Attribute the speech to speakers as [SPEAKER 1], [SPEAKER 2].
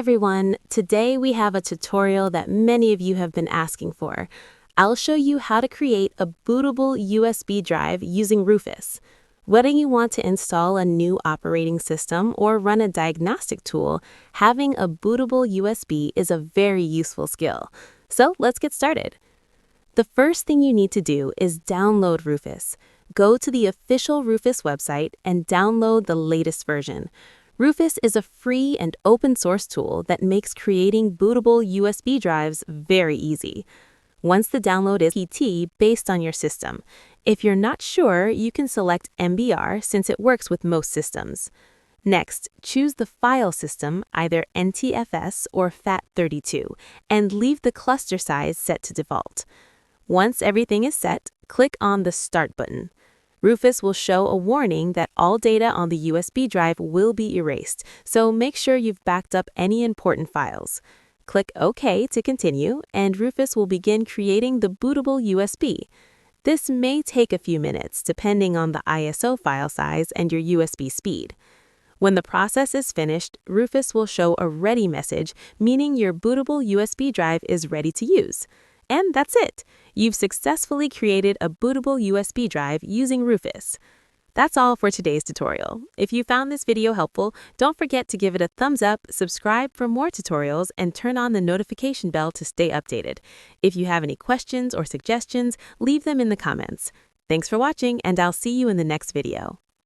[SPEAKER 1] everyone, today we have a tutorial that many of you have been asking for. I'll show you how to create a bootable USB drive using Rufus. Whether you want to install a new operating system or run a diagnostic tool, having a bootable USB is a very useful skill. So let's get started. The first thing you need to do is download Rufus. Go to the official Rufus website and download the latest version. Rufus is a free and open-source tool that makes creating bootable USB drives very easy. Once the download is PT based on your system. If you're not sure, you can select MBR since it works with most systems. Next, choose the file system, either NTFS or FAT32, and leave the cluster size set to default. Once everything is set, click on the Start button. Rufus will show a warning that all data on the USB drive will be erased, so make sure you've backed up any important files. Click OK to continue, and Rufus will begin creating the bootable USB. This may take a few minutes, depending on the ISO file size and your USB speed. When the process is finished, Rufus will show a ready message, meaning your bootable USB drive is ready to use. And that's it! You've successfully created a bootable USB drive using Rufus. That's all for today's tutorial. If you found this video helpful, don't forget to give it a thumbs up, subscribe for more tutorials, and turn on the notification bell to stay updated. If you have any questions or suggestions, leave them in the comments. Thanks for watching, and I'll see you in the next video.